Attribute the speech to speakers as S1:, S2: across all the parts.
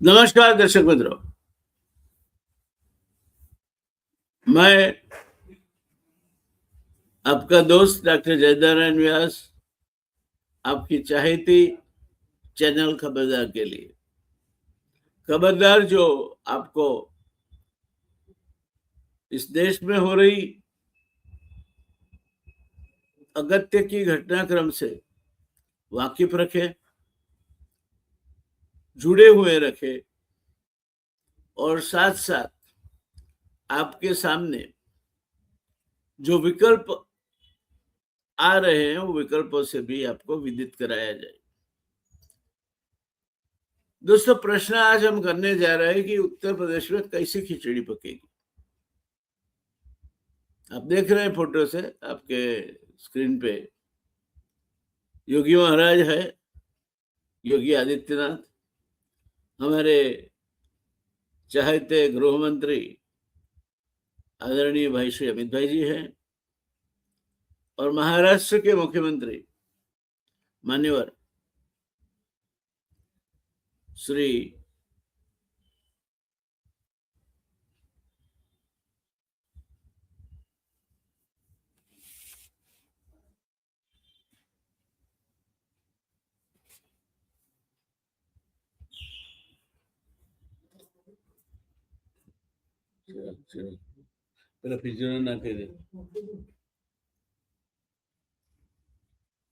S1: नमस्कार दर्शक मित्रों, मैं आपका दोस्त डॉक्टर जयनारायण व्यास आपकी चाहती चैनल खबरदार के लिए खबरदार जो आपको इस देश में हो रही अगत्य की घटनाक्रम से वाकिफ रखे, जुड़े हुए रखे और साथ साथ आपके सामने जो विकल्प आ रहे हैं वो विकल्पों से भी आपको विदित कराया जाए। दोस्तों, प्रश्न आज हम करने जा रहे हैं कि उत्तर प्रदेश में कैसी खिचड़ी पकेगी। आप देख रहे हैं फोटो से आपके स्क्रीन पे योगी महाराज है, योगी आदित्यनाथ, हमारे चाहते गृह मंत्री आदरणीय भाई श्री अमित भाई जी हैं और महाराष्ट्र के मुख्यमंत्री मान्यवर श्री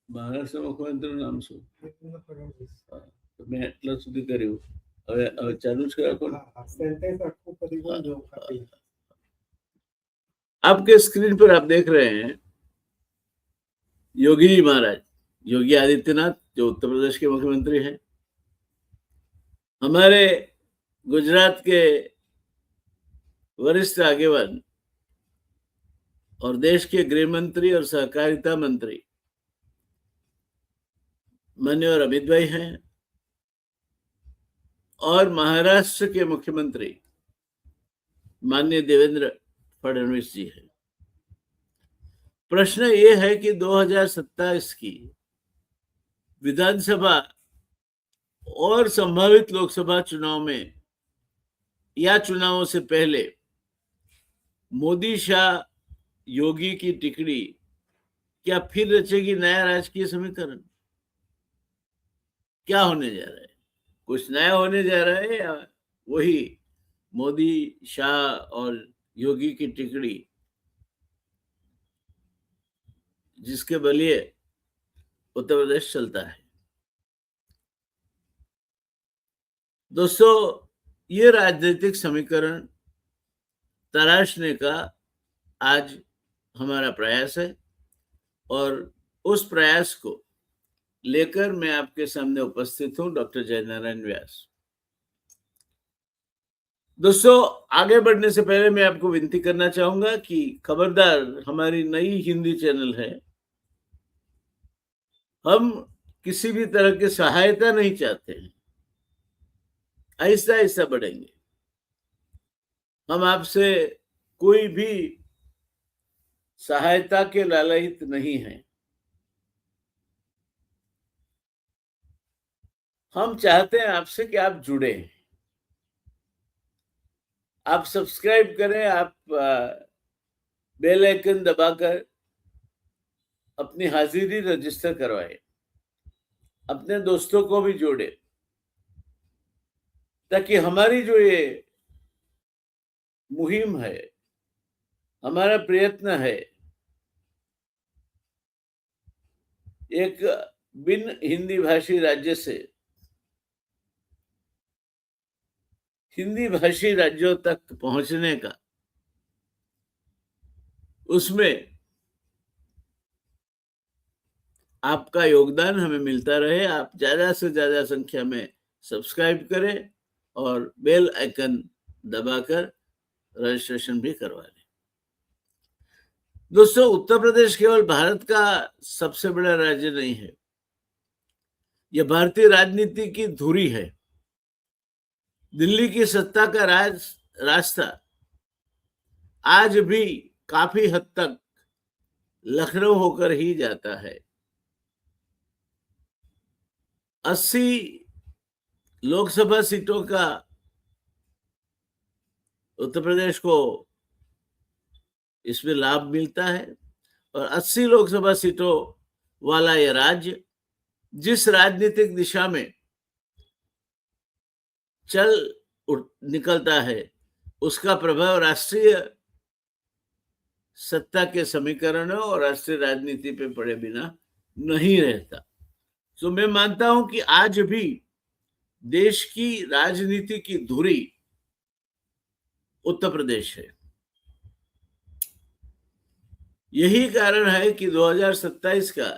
S1: महाराष्ट्र मुख्यमंत्री नाम શું? મેં એટલા સુધી કર્યું, હવે ચાલુ જ કરા કોણ? आपके स्क्रीन पर आप देख रहे हैं योगी जी महाराज, योगी आदित्यनाथ जो उत्तर प्रदेश के मुख्यमंत्री हैं, हमारे गुजरात के वरिष्ठ आगेवान और देश के गृह मंत्री और सहकारिता मंत्री मान्यवर अमित भाई हैं और महाराष्ट्र के मुख्यमंत्री माननीय देवेंद्र फडणवीस जी हैं। प्रश्न ये है कि 2027 की विधानसभा और संभावित लोकसभा चुनाव में या चुनावों से पहले मोदी शाह योगी की टिकड़ी क्या फिर रचेगी नया राजकीय समीकरण? क्या होने जा रहा है? कुछ नया होने जा रहा है या वही मोदी शाह और योगी की टिकड़ी जिसके बलिए उत्तर प्रदेश चलता है? दोस्तों, ये राजनीतिक समीकरण तराशने का आज हमारा प्रयास है और उस प्रयास को लेकर मैं आपके सामने उपस्थित हूं, डॉक्टर जयनारायण व्यास। दोस्तों, आगे बढ़ने से पहले मैं आपको विनती करना चाहूंगा कि खबरदार हमारी नई हिंदी चैनल है, हम किसी भी तरह की सहायता नहीं चाहते हैं, आहिस्ता आहिस्ता बढ़ेंगे। हम आपसे कोई भी सहायता के लालयित नहीं हैं। हम चाहते हैं आपसे कि आप जुड़े, आप सब्सक्राइब करें, आप बेल आइकन दबाकर अपनी हाजिरी रजिस्टर करवाएं, अपने दोस्तों को भी जोड़े, ताकि हमारी जो ये मुहिम है, हमारा प्रयत्न है, एक बिन हिंदी भाषी राज्य से हिंदी भाषी राज्यों तक पहुंचने का, उसमें आपका योगदान हमें मिलता रहे। आप ज्यादा से ज्यादा संख्या में सब्सक्राइब करें और बेल आइकन दबाकर रजिस्ट्रेशन भी करवा लें। दोस्तों, उत्तर प्रदेश केवल भारत का सबसे बड़ा राज्य नहीं है, यह भारतीय राजनीति की धुरी है। दिल्ली की सत्ता का रास्ता आज भी काफी हद तक लखनऊ होकर ही जाता है। 80 लोकसभा सीटों का उत्तर प्रदेश को इसमें लाभ मिलता है और 80 लोकसभा सीटों वाला यह राज्य जिस राजनीतिक दिशा में चल निकलता है उसका प्रभाव राष्ट्रीय सत्ता के समीकरणों और राष्ट्रीय राजनीति पे पड़े बिना नहीं रहता। तो मैं मानता हूं कि आज भी देश की राजनीति की धुरी उत्तर प्रदेश है। यही कारण है कि 2027 का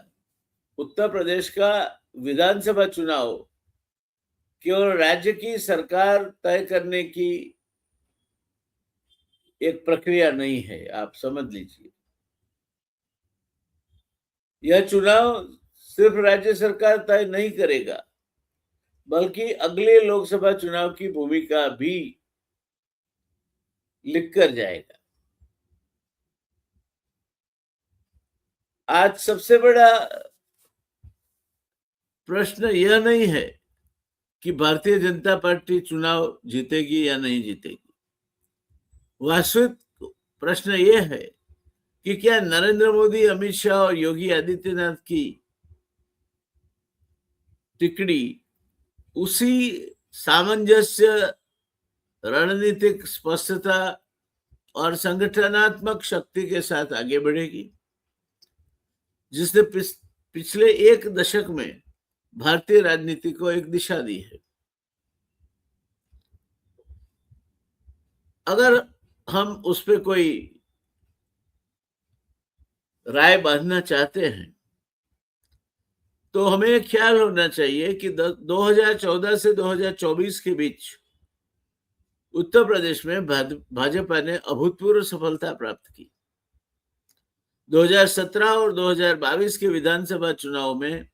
S1: उत्तर प्रदेश का विधानसभा चुनाव केवल राज्य की सरकार तय करने की एक प्रक्रिया नहीं है, आप समझ लीजिए। यह चुनाव सिर्फ राज्य सरकार तय नहीं करेगा, बल्कि अगले लोकसभा चुनाव की भूमिका भी लिख कर जाएगा। आज सबसे बड़ा प्रश्न यह नहीं है कि भारतीय जनता पार्टी चुनाव जीतेगी या नहीं जीतेगी। वास्तविक प्रश्न यह है कि क्या नरेंद्र मोदी, अमित शाह और योगी आदित्यनाथ की टिकड़ी उसी सामंजस्य, रणनीतिक स्पष्टता और संगठनात्मक शक्ति के साथ आगे बढ़ेगी जिसने पिछले एक दशक में भारतीय राजनीति को एक दिशा दी है। अगर हम उस पर कोई राय बांधना चाहते हैं तो हमें ख्याल होना चाहिए कि 2014 से 2024 के बीच उत्तर प्रदेश में भाजपा ने अभूतपूर्व सफलता प्राप्त की। 2017 और 2022 के विधानसभा चुनाव में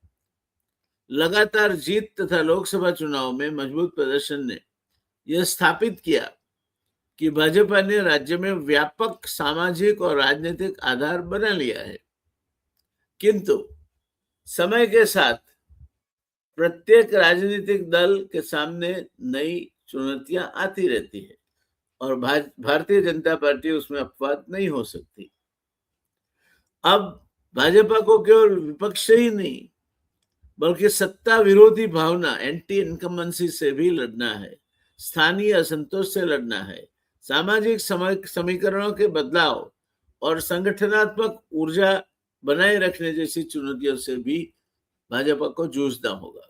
S1: लगातार जीत तथा लोकसभा चुनाव में मजबूत प्रदर्शन ने यह स्थापित किया कि भाजपा ने राज्य में व्यापक सामाजिक और राजनीतिक आधार बना लिया है। किंतु समय के साथ प्रत्येक राजनीतिक दल के सामने नई चुनौतियां आती रहती है और भारतीय जनता पार्टी उसमें अपवाद नहीं हो सकती। अब भाजपा को केवल विपक्ष से ही नहीं बल्कि सत्ता विरोधी भावना, एंटी इनकम्बेंसी से भी लड़ना है, स्थानीय असंतोष से लड़ना है, सामाजिक समीकरणों के बदलाव और संगठनात्मक ऊर्जा बनाए रखने जैसी चुनौतियों से भी भाजपा को जूझना होगा।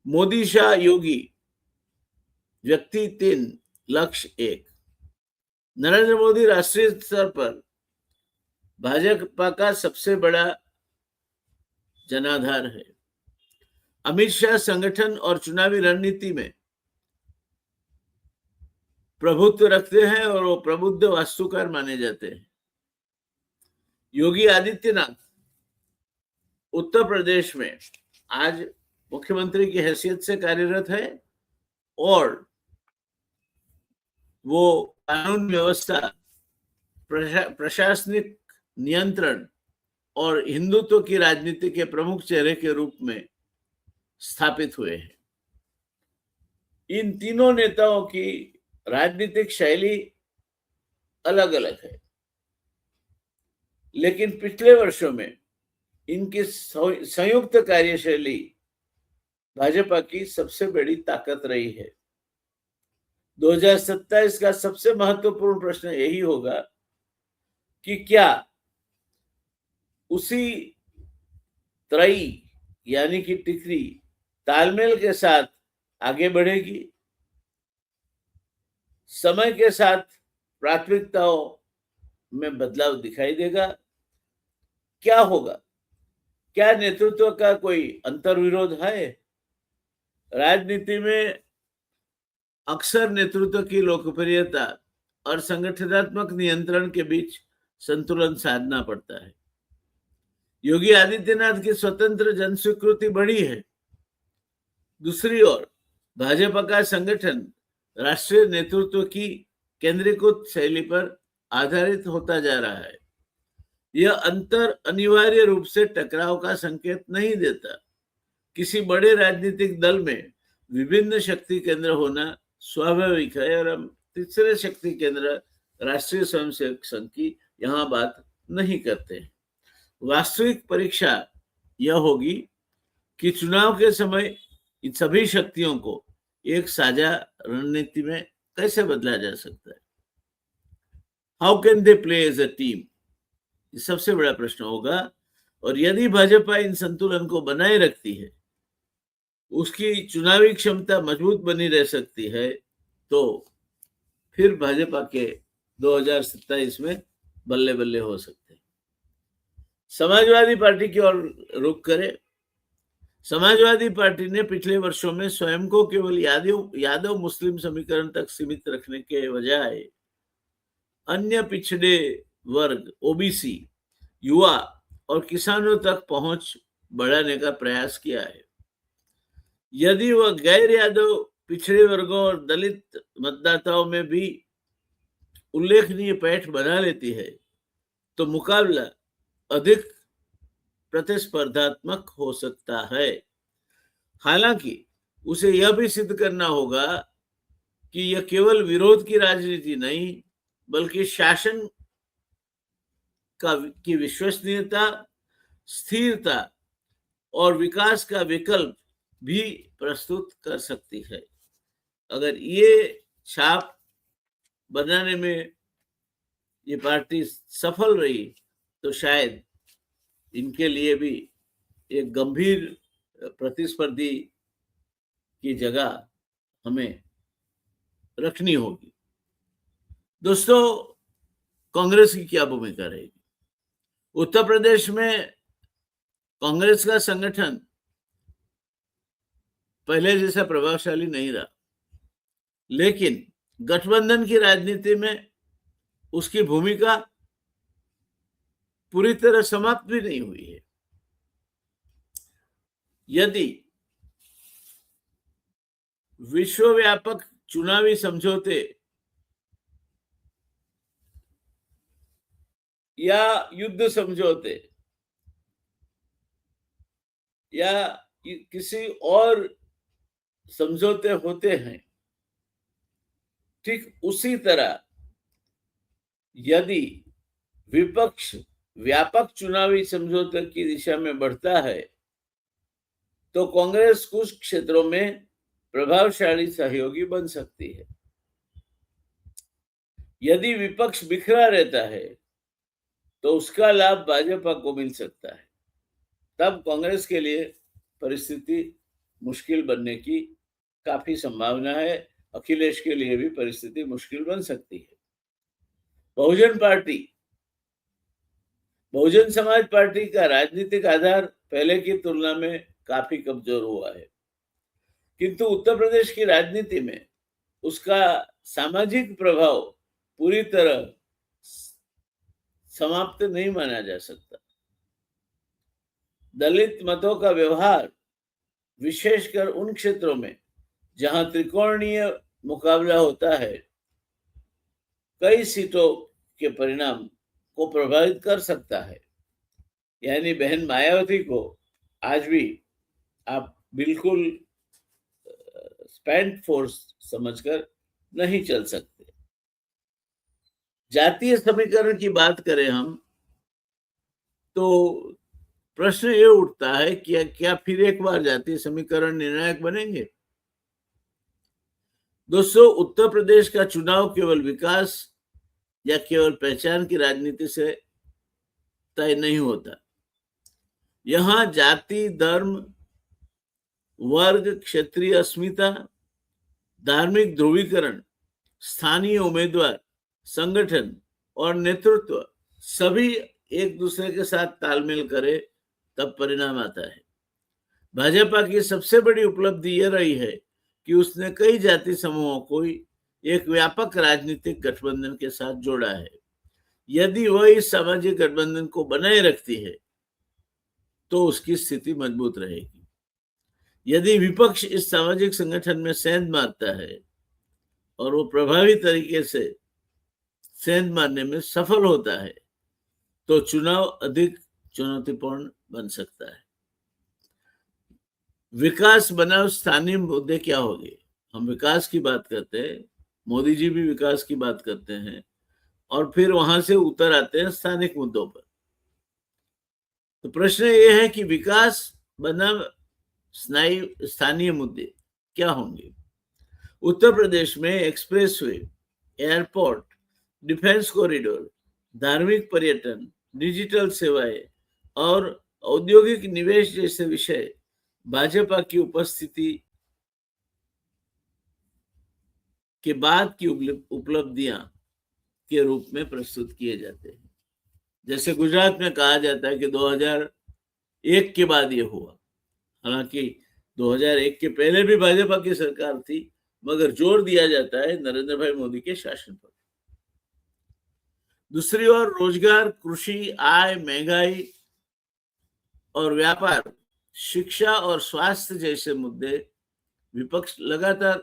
S1: मोदी, शाह, योगी, व्यक्ति 3, लक्ष्य 1। नरेंद्र मोदी राष्ट्रीय स्तर पर भाजपा का सबसे बड़ा जनाधार है। अमित शाह संगठन और चुनावी रणनीति में प्रभुत्व रखते हैं और वो प्रबुद्ध वास्तुकार माने जाते हैं। योगी आदित्यनाथ उत्तर प्रदेश में आज मुख्यमंत्री की हैसियत से कार्यरत है और वो कानून व्यवस्था, प्रशासनिक नियंत्रण और हिंदुत्व की राजनीति के प्रमुख चेहरे के रूप में स्थापित हुए हैं। इन तीनों नेताओं की राजनीतिक शैली अलग अलग है, लेकिन पिछले वर्षों में इनकी संयुक्त कार्यशैली भाजपा की सबसे बड़ी ताकत रही है। 2027 का सबसे महत्वपूर्ण प्रश्न यही होगा कि क्या उसी त्रयी यानी कि टिकरी तालमेल के साथ आगे बढ़ेगी, समय के साथ प्राथमिकताओं में बदलाव दिखाई देगा, क्या होगा, क्या नेतृत्व का कोई अंतर्विरोध है? राजनीति में अक्सर नेतृत्व की लोकप्रियता और संगठनात्मक नियंत्रण के बीच संतुलन साधना पड़ता है। योगी आदित्यनाथ की स्वतंत्र जन स्वीकृति बढ़ी है। दूसरी ओर भाजपा का संगठन राष्ट्रीय नेतृत्व की केंद्रीकृत शैली पर आधारित होता जा रहा है। यह अंतर अनिवार्य रूप से टकराव का संकेत नहीं देता। किसी बड़े राजनीतिक दल में विभिन्न शक्ति केंद्र होना स्वाभाविक है और हम तीसरे शक्ति केंद्र राष्ट्रीय स्वयंसेवक संघ की यहाँ बात नहीं करते हैं। वास्तविक परीक्षा यह होगी कि चुनाव के समय इन सभी शक्तियों को एक साझा रणनीति में कैसे बदला जा सकता है। How can they play as a team, ये सबसे बड़ा प्रश्न होगा। और यदि भाजपा इन संतुलन को बनाए रखती है, उसकी चुनावी क्षमता मजबूत बनी रह सकती है, तो फिर भाजपा के 2027 में बल्ले बल्ले हो सकते हैं। समाजवादी पार्टी की ओर रुख करें। समाजवादी पार्टी ने पिछले वर्षों में स्वयं को केवल यादव मुस्लिम समीकरण तक सीमित रखने के बजाय अन्य पिछड़े वर्ग, ओबीसी, युवा और किसानों तक पहुंच बढ़ाने का प्रयास किया है। यदि वह गैर यादव पिछड़े वर्गों और दलित मतदाताओं में भी उल्लेखनीय पैठ बना लेती है, तो मुकाबला अधिक प्रतिस्पर्धात्मक हो सकता है। हालांकि उसे यह भी सिद्ध करना होगा कि यह केवल विरोध की राजनीति नहीं, बल्कि शासन की विश्वसनीयता, स्थिरता और विकास का विकल्प भी प्रस्तुत कर सकती है। अगर ये छाप बनाने में ये पार्टी सफल रही, तो शायद इनके लिए भी एक गंभीर प्रतिस्पर्धी की जगह हमें रखनी होगी। दोस्तों, कांग्रेस की क्या भूमिका रहेगी? उत्तर प्रदेश में कांग्रेस का संगठन पहले जैसा प्रभावशाली नहीं रहा, लेकिन गठबंधन की राजनीति में उसकी भूमिका पूरी तरह समाप्त भी नहीं हुई है। यदि विश्वव्यापक चुनावी समझौते या युद्ध समझौते या किसी और समझौते होते हैं, ठीक उसी तरह यदि विपक्ष व्यापक चुनावी समझौते की दिशा में बढ़ता है, तो कांग्रेस कुछ क्षेत्रों में प्रभावशाली सहयोगी बन सकती है। यदि विपक्ष बिखरा रहता है, तो उसका लाभ भाजपा को मिल सकता है। तब कांग्रेस के लिए परिस्थिति मुश्किल बनने की काफी संभावना है। अखिलेश के लिए भी परिस्थिति मुश्किल बन सकती है। बहुजन समाज पार्टी का राजनीतिक आधार पहले की तुलना में काफी कमजोर हुआ है, किंतु उत्तर प्रदेश की राजनीति में उसका सामाजिक प्रभाव पूरी तरह समाप्त नहीं माना जा सकता। दलित मतों का व्यवहार, विशेषकर उन क्षेत्रों में जहां त्रिकोणीय मुकाबला होता है, कई सीटों के परिणाम को प्रभावित कर सकता है। यानी बहन मायावती को आज भी आप बिल्कुल स्पैंड फोर्स समझकर नहीं चल सकते। जातीय समीकरण की बात करें हम, तो प्रश्न ये उठता है कि क्या फिर एक बार जातीय समीकरण निर्णायक बनेंगे? दोस्तों, उत्तर प्रदेश का चुनाव केवल विकास या केवल पहचान की राजनीति से तय नहीं होता। यहां जाति, धर्म, वर्ग, क्षेत्रीय अस्मिता, धार्मिक ध्रुवीकरण, स्थानीय उम्मीदवार, संगठन और नेतृत्व सभी एक दूसरे के साथ तालमेल करे तब परिणाम आता है। भाजपा की सबसे बड़ी उपलब्धि यह रही है कि उसने कई जाति समूहों को एक व्यापक राजनीतिक गठबंधन के साथ जोड़ा है। यदि वह इस सामाजिक गठबंधन को बनाए रखती है, तो उसकी स्थिति मजबूत रहेगी। यदि विपक्ष इस सामाजिक संगठन में सेंध मारता है और वो प्रभावी तरीके से सेंध मारने में सफल होता है, तो चुनाव अधिक चुनौतीपूर्ण बन सकता है। विकास बनाम स्थानीय मुद्दे क्या होंगे? हम विकास की बात करते हैं, मोदी जी भी विकास की बात करते हैं और फिर वहां से उतर आते हैं स्थानिक मुद्दों पर। तो प्रश्न ये है कि विकास बनाम स्थानीय मुद्दे क्या होंगे? उत्तर प्रदेश में एक्सप्रेसवे, एयरपोर्ट, डिफेंस कॉरिडोर, धार्मिक पर्यटन, डिजिटल सेवाएं और औद्योगिक निवेश जैसे विषय भाजपा की उपस्थिति के बाद की उपलब्धियां के रूप में प्रस्तुत किए जाते हैं। जैसे गुजरात में कहा जाता है कि 2001 के बाद ये हुआ। हालांकि 2001 के पहले भी भाजपा की सरकार थी, मगर जोर दिया जाता है नरेंद्र भाई मोदी के शासन पर। दूसरी ओर रोजगार, कृषि, आय, महंगाई और व्यापार, शिक्षा और स्वास्थ्य जैसे मुद्दे विपक्ष लगातार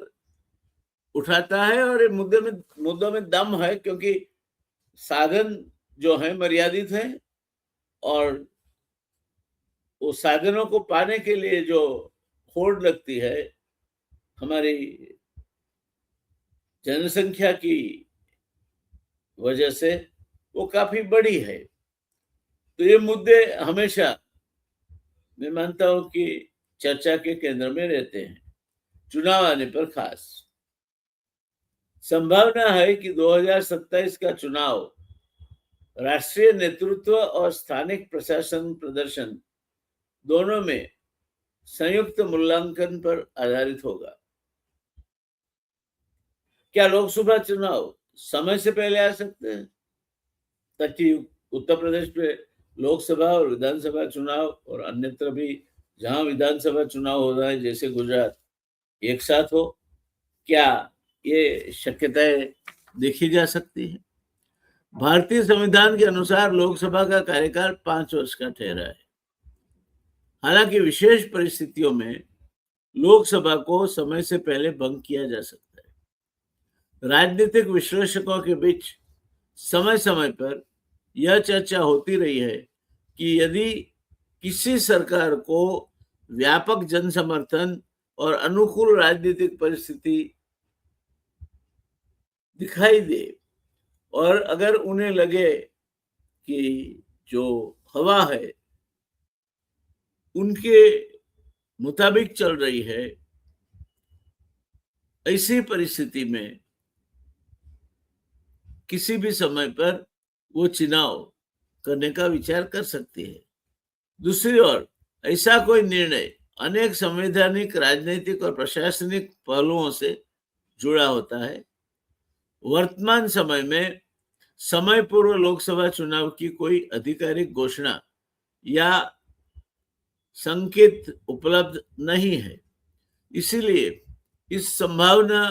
S1: उठाता है और ये मुद्दों में दम है, क्योंकि साधन जो है मर्यादित है और वो साधनों को पाने के लिए जो होड़ लगती है हमारी जनसंख्या की वजह से, वो काफी बड़ी है। तो ये मुद्दे हमेशा मैं मानता हूं कि चर्चा के केंद्र में रहते हैं, चुनाव आने पर खास। संभावना है कि 2027 का चुनाव राष्ट्रीय नेतृत्व और स्थानिक प्रशासन प्रदर्शन दोनों में संयुक्त मूल्यांकन पर आधारित होगा। क्या लोकसभा चुनाव समय से पहले आ सकते हैं? ताकि उत्तर प्रदेश में लोकसभा और विधानसभा चुनाव और अन्यत्र भी जहां विधानसभा चुनाव हो रहा है जैसे गुजरात, एक साथ हो, क्या ये शक्यताएं देखी जा सकती है? भारतीय संविधान के अनुसार लोकसभा का कार्यकाल 5 वर्ष का ठहरा है। हालांकि विशेष परिस्थितियों में लोकसभा को समय से पहले भंग किया जा सकता है। राजनीतिक विश्लेषकों के बीच समय समय पर यह चर्चा होती रही है कि यदि किसी सरकार को व्यापक जनसमर्थन और अनुकूल राजनीतिक परिस्थिति दिखाई दे और अगर उन्हें लगे कि जो हवा है उनके मुताबिक चल रही है, ऐसी परिस्थिति में किसी भी समय पर वो चुनाव करने का विचार कर सकती है। दूसरी ओर ऐसा कोई निर्णय अनेक संवैधानिक, राजनीतिक और प्रशासनिक पहलुओं से जुड़ा होता है। वर्तमान समय में समय पूर्व लोकसभा चुनाव की कोई आधिकारिक घोषणा या संकेत उपलब्ध नहीं है, इसीलिए इस संभावना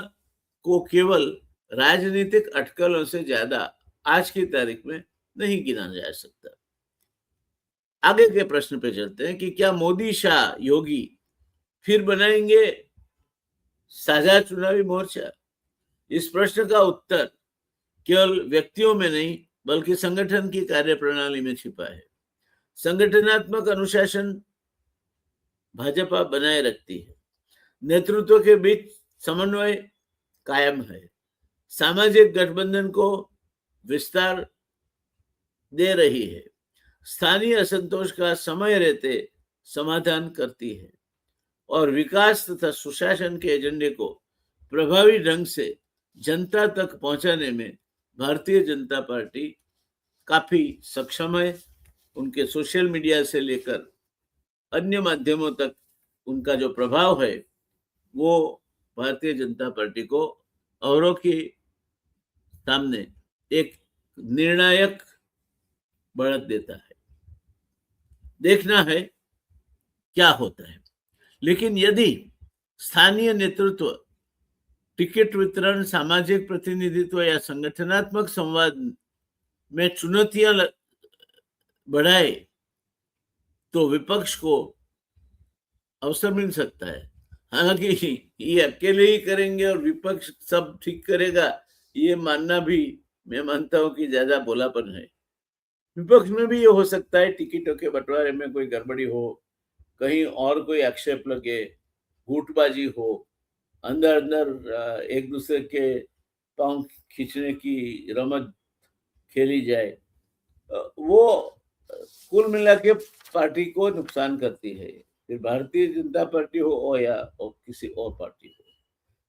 S1: को केवल राजनीतिक अटकलों से ज्यादा आज की तारीख में नहीं गिना जा सकता। आगे के प्रश्न पे चलते हैं कि क्या मोदी, शाह, योगी फिर बनाएंगे साझा चुनावी मोर्चा? इस प्रश्न का उत्तर केवल व्यक्तियों में नहीं बल्कि संगठन की कार्यप्रणाली में छिपा है। संगठनात्मक अनुशासन भाजपा बनाए रखती है, नेतृत्व के बीच समन्वय कायम है, सामाजिक गठबंधन को विस्तार दे रही है, स्थानीय असंतोष का समय रहते समाधान करती है और विकास तथा सुशासन के एजेंडे को प्रभावी ढंग से जनता तक पहुंचाने में भारतीय जनता पार्टी काफी सक्षम है। उनके सोशल मीडिया से लेकर अन्य माध्यमों तक उनका जो प्रभाव है वो भारतीय जनता पार्टी को औरों के सामने एक निर्णायक बढ़त देता है। देखना है क्या होता है। लेकिन यदि स्थानीय नेतृत्व टिकट वितरण, सामाजिक प्रतिनिधित्व या संगठनात्मक संवाद में चुनौतियां बढ़ाए तो विपक्ष को अवसर मिल सकता है। हालांकि ये अकेले ही करेंगे और विपक्ष सब ठीक करेगा, ये मानना भी मैं मानता हूं कि ज्यादा भोलापन है। विपक्ष में भी ये हो सकता है टिकटों के बंटवारे में कोई गड़बड़ी हो, कहीं और कोई आक्षेप लगे, गुटबाजी हो, अंदर अंदर एक दूसरे के पांव खींचने की रमत खेली जाए, वो कुल मिला के पार्टी को नुकसान करती है। फिर भारतीय जनता पार्टी हो या किसी और पार्टी हो,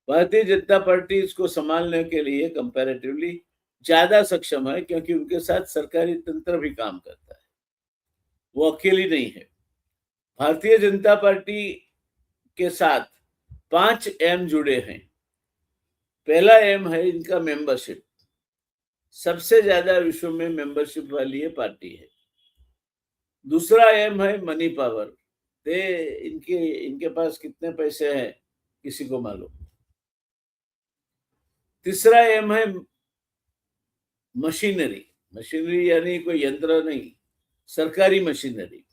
S1: भारतीय जनता पार्टी इसको संभालने के लिए कंपैरेटिवली ज्यादा सक्षम है, क्योंकि उनके साथ सरकारी तंत्र भी काम करता है, वो अकेली नहीं है। भारतीय जनता पार्टी के साथ 5 एम जुड़े हैं। पहला एम है इनका मेंबरशिप, सबसे ज्यादा विश्व में मेंबरशिप वाली ये पार्टी है। दूसरा एम है मनी पावर, इनके पास कितने पैसे हैं किसी को मालूम। तीसरा एम है मशीनरी, मशीनरी यानी कोई यंत्र नहीं, सरकारी मशीनरी,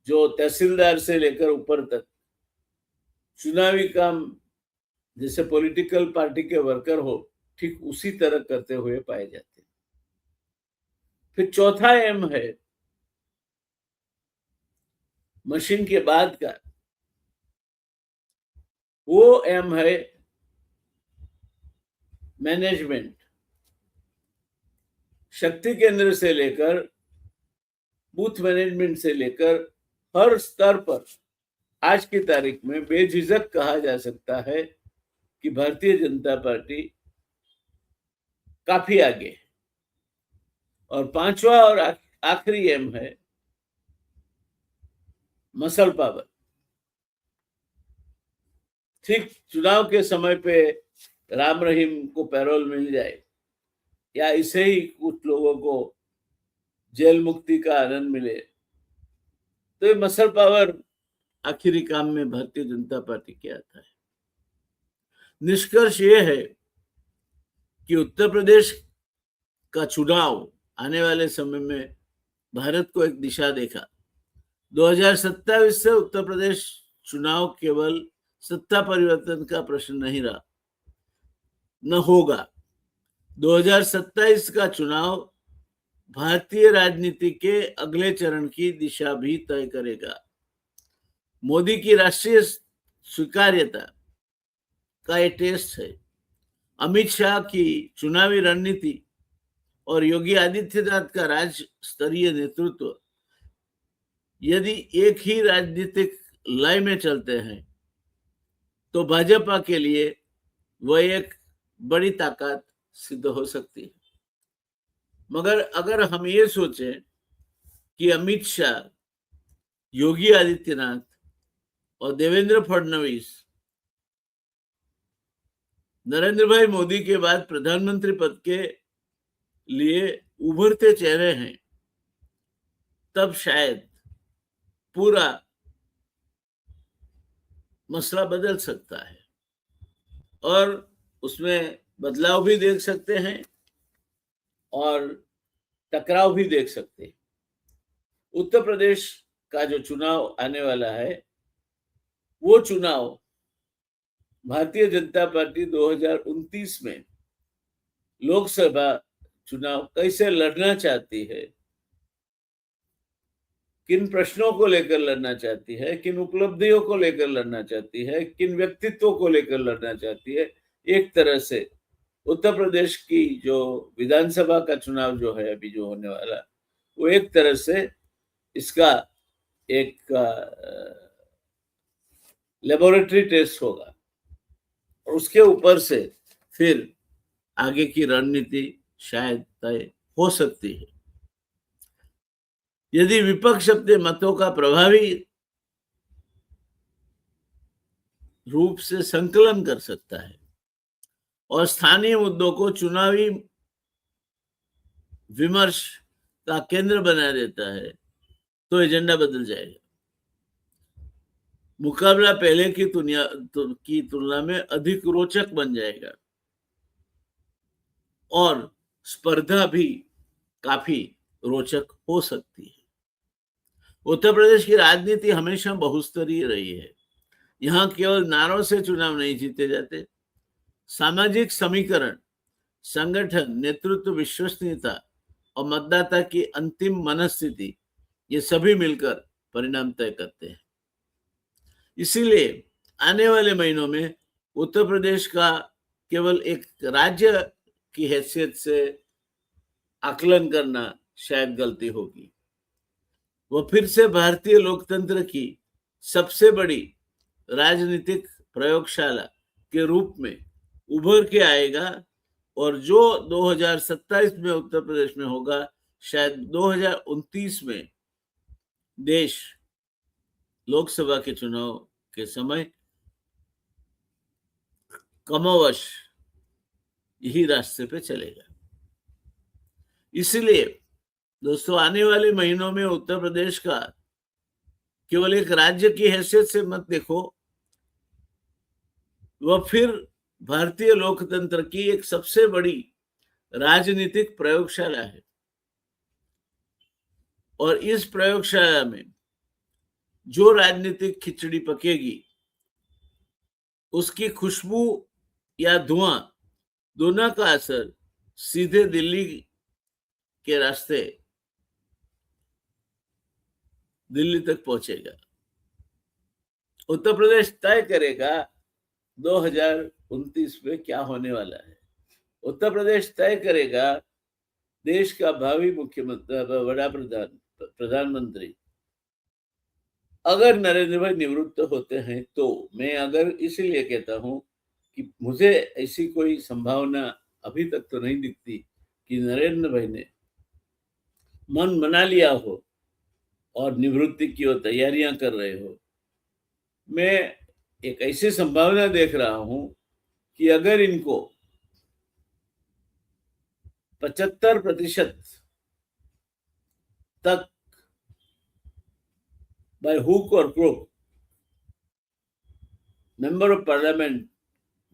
S1: जो तहसीलदार से लेकर ऊपर तक चुनावी काम जैसे पॉलिटिकल पार्टी के वर्कर हो, ठीक उसी तरह करते हुए पाए जाते हैं। फिर चौथा एम है मशीन के बाद का, वो एम है मैनेजमेंट। शक्ति केंद्र से लेकर बूथ मैनेजमेंट से लेकर हर स्तर पर आज की तारीख में बेझिझक कहा जा सकता है कि भारतीय जनता पार्टी काफी आगे है। और पांचवा और आखिरी एम है मसल पावर। ठीक चुनाव के समय पे राम रहीम को पैरोल मिल जाए या इसे ही कुछ लोगों को जेल मुक्ति का आनंद मिले, तो ये मसल पावर आखिरी काम में भारतीय जनता पार्टी के आता है। निष्कर्ष ये है कि उत्तर प्रदेश का चुनाव आने वाले समय में भारत को एक दिशा देगा। 2027 से उत्तर प्रदेश चुनाव केवल सत्ता परिवर्तन का प्रश्न नहीं रहा, न होगा। 2027 का चुनाव भारतीय राजनीति के अगले चरण की दिशा भी तय करेगा। मोदी की राष्ट्रीय स्वीकार्यता का ये टेस्ट है। अमित शाह की चुनावी रणनीति और योगी आदित्यनाथ का राज्य स्तरीय नेतृत्व यदि एक ही राजनीतिक लय में चलते हैं, तो भाजपा के लिए वह एक बड़ी ताकत सिद्ध हो सकती है। मगर अगर हम ये सोचें कि अमित शाह, योगी आदित्यनाथ और देवेंद्र फडणवीस नरेंद्र भाई मोदी के बाद प्रधानमंत्री पद के लिए उभरते चेहरे हैं, तब शायद पूरा मसला बदल सकता है और उसमें बदलाव भी देख सकते हैं और टकराव भी देख सकते हैं। उत्तर प्रदेश का जो चुनाव आने वाला है, वो चुनाव भारतीय जनता पार्टी 2029 में लोकसभा चुनाव कैसे लड़ना चाहती है, किन प्रश्नों को लेकर लड़ना चाहती है, किन उपलब्धियों को लेकर लड़ना चाहती है, किन व्यक्तित्वों को लेकर लड़ना चाहती है, एक तरह से उत्तर प्रदेश की जो विधानसभा का चुनाव जो है अभी जो होने वाला, वो एक तरह से इसका एक लेबोरेटरी टेस्ट होगा और उसके ऊपर से फिर आगे की रणनीति शायद तय हो सकती है। यदि विपक्ष अपने मतों का प्रभावी रूप से संकलन कर सकता है और स्थानीय मुद्दों को चुनावी विमर्श का केंद्र बना देता है, तो एजेंडा बदल जाएगा। मुकाबला पहले की तुलना में अधिक रोचक बन जाएगा और स्पर्धा भी काफी रोचक हो सकती है। उत्तर प्रदेश की राजनीति हमेशा बहुस्तरीय रही है। यहाँ केवल नारों से चुनाव नहीं जीते जाते, सामाजिक समीकरण, संगठन, नेतृत्व, विश्वसनीयता और मतदाता की अंतिम मनस्थिति, ये सभी मिलकर परिणाम तय करते हैं। इसीलिए आने वाले महीनों में उत्तर प्रदेश का केवल एक राज्य की हैसियत से आकलन करना शायद गलती होगी। वो फिर से भारतीय लोकतंत्र की सबसे बड़ी राजनीतिक प्रयोगशाला के रूप में उभर के आएगा और जो 2027 में उत्तर प्रदेश में होगा, शायद 2029 में देश लोकसभा के चुनाव के समय क्रमवश यही रास्ते पे चलेगा। इसलिए दोस्तों, आने वाले महीनों में उत्तर प्रदेश का केवल एक राज्य की हैसियत से मत देखो, वह फिर भारतीय लोकतंत्र की एक सबसे बड़ी राजनीतिक प्रयोगशाला है और इस प्रयोगशाला में जो राजनीतिक खिचड़ी पकेगी, उसकी खुशबू या धुआं दोनों का असर सीधे दिल्ली के रास्ते दिल्ली तक पहुंचेगा। उत्तर प्रदेश तय करेगा 2029 में क्या होने वाला है। उत्तर प्रदेश तय करेगा देश का भावी मुख्यमंत्री, बड़ा प्रधानमंत्री अगर नरेंद्र भाई निवृत्त होते हैं तो। मैं अगर इसीलिए कहता हूं कि मुझे ऐसी कोई संभावना अभी तक तो नहीं दिखती कि नरेंद्र भाई ने मन बना लिया हो और निवृत्ति की वो तैयारियां कर रहे हो। मैं एक ऐसी संभावना देख रहा हूं कि अगर इनको 75% तक बाय हुक और क्रोक मेंबर ऑफ पार्लियामेंट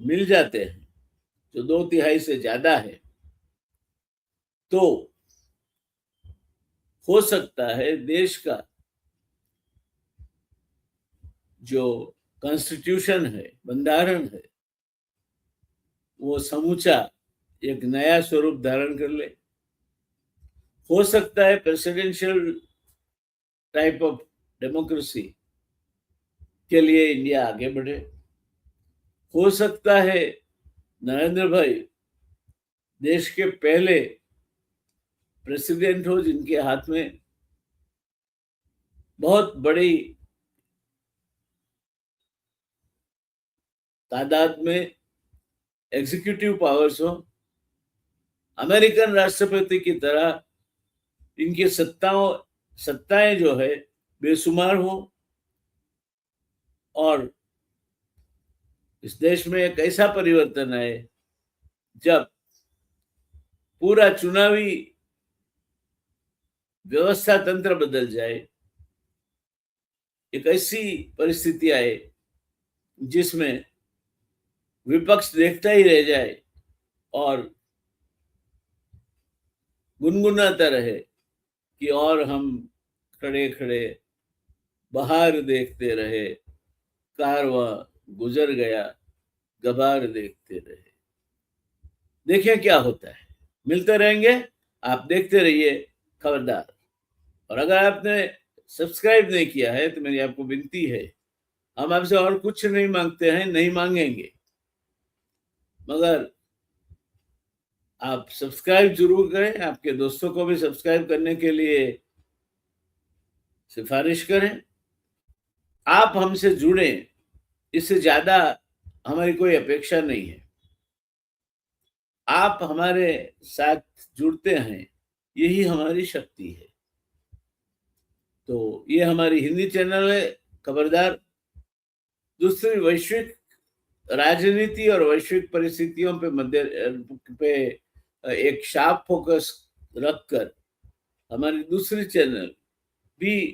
S1: मिल जाते हैं, जो 2/3 से ज्यादा है, तो हो सकता है देश का जो कॉन्स्टिट्यूशन है, बंधारण है, वो समूचा एक नया स्वरूप धारण कर ले। हो सकता है प्रेसिडेंशियल टाइप ऑफ डेमोक्रेसी के लिए इंडिया आगे बढ़े। हो सकता है नरेंद्र भाई देश के पहले प्रेसिडेंट हो जिनके हाथ में बहुत बड़ी तादाद में एग्जीक्यूटिव पावर्स हो। अमेरिकन राष्ट्रपति की तरह इनकी सत्ताएं जो है बेशुमार हो और इस देश में एक ऐसा परिवर्तन आए जब पूरा चुनावी व्यवस्था तंत्र बदल जाए। एक ऐसी परिस्थिति आए जिसमें विपक्ष देखता ही रह जाए और गुनगुनाता रहे कि और हम खड़े खड़े बहार देखते रहे, कारवां गुजर गया, गबार देखते रहे। देखिए क्या होता है। मिलते रहेंगे, आप देखते रहिए खबरदार। और अगर आपने सब्सक्राइब नहीं किया है तो मेरी आपको विनती है, हम आपसे और कुछ नहीं मांगते हैं, नहीं मांगेंगे, मगर आप सब्सक्राइब जरूर करें। आपके दोस्तों को भी सब्सक्राइब करने के लिए सिफारिश करें। आप हमसे जुड़ें, इससे ज्यादा हमारी कोई अपेक्षा नहीं है। आप हमारे साथ जुड़ते हैं, यही हमारी शक्ति है। तो ये हमारी हिंदी चैनल है खबरदार। दूसरी वैश्विक राजनीति और वैश्विक परिस्थितियों पे एक शार्प फोकस रखकर हमारी दूसरी चैनल भी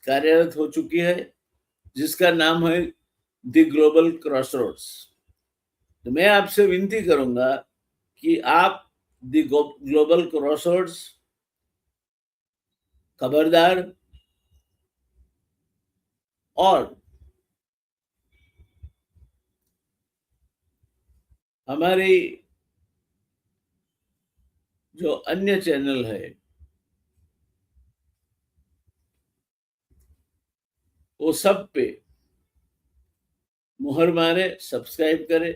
S1: कार्यरत हो चुकी है, जिसका नाम है द ग्लोबल क्रॉसरोड्स। तो मैं आपसे विनती करूंगा कि आप द ग्लोबल क्रॉसरोड्स, खबरदार और हमारी जो अन्य चैनल है वो सब पे मुहर मारे, सब्सक्राइब करें।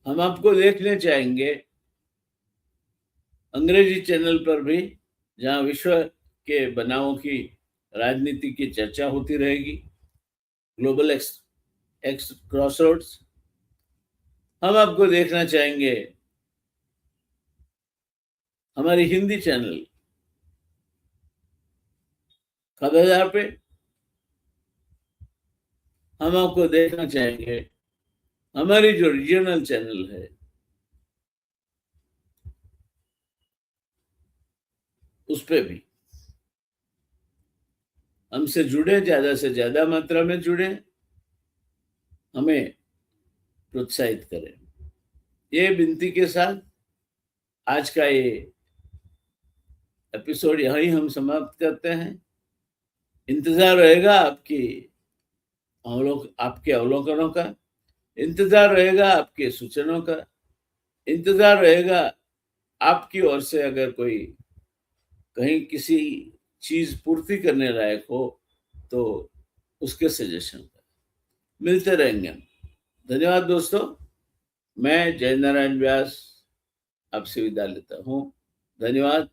S1: हम आपको देखने चाहेंगे अंग्रेजी चैनल पर भी, जहां विश्व के बनावों की राजनीति की चर्चा होती रहेगी, ग्लोबल एक्स एक्स क्रॉसरोड्स। हम आपको देखना चाहेंगे हमारी हिंदी चैनल खबरदार पे। हम आपको देखना चाहेंगे हमारी जो रीजनल चैनल है उस पे भी। हमसे जुड़े, ज्यादा से ज्यादा मात्रा में जुड़े, हमें प्रोत्साहित करें। ये विनती के साथ आज का ये एपिसोड यहीं हम समाप्त करते हैं। इंतजार रहेगा आपके अवलोकनों का, इंतजार रहेगा आपके सूचनों का, इंतजार रहेगा आपकी ओर से अगर कोई कहीं किसी चीज पूर्ति करने लायक हो तो उसके सजेशन का। मिलते रहेंगे हम। धन्यवाद दोस्तों। मैं जय नारायण व्यास आपसे विदा लेता हूँ। धन्यवाद।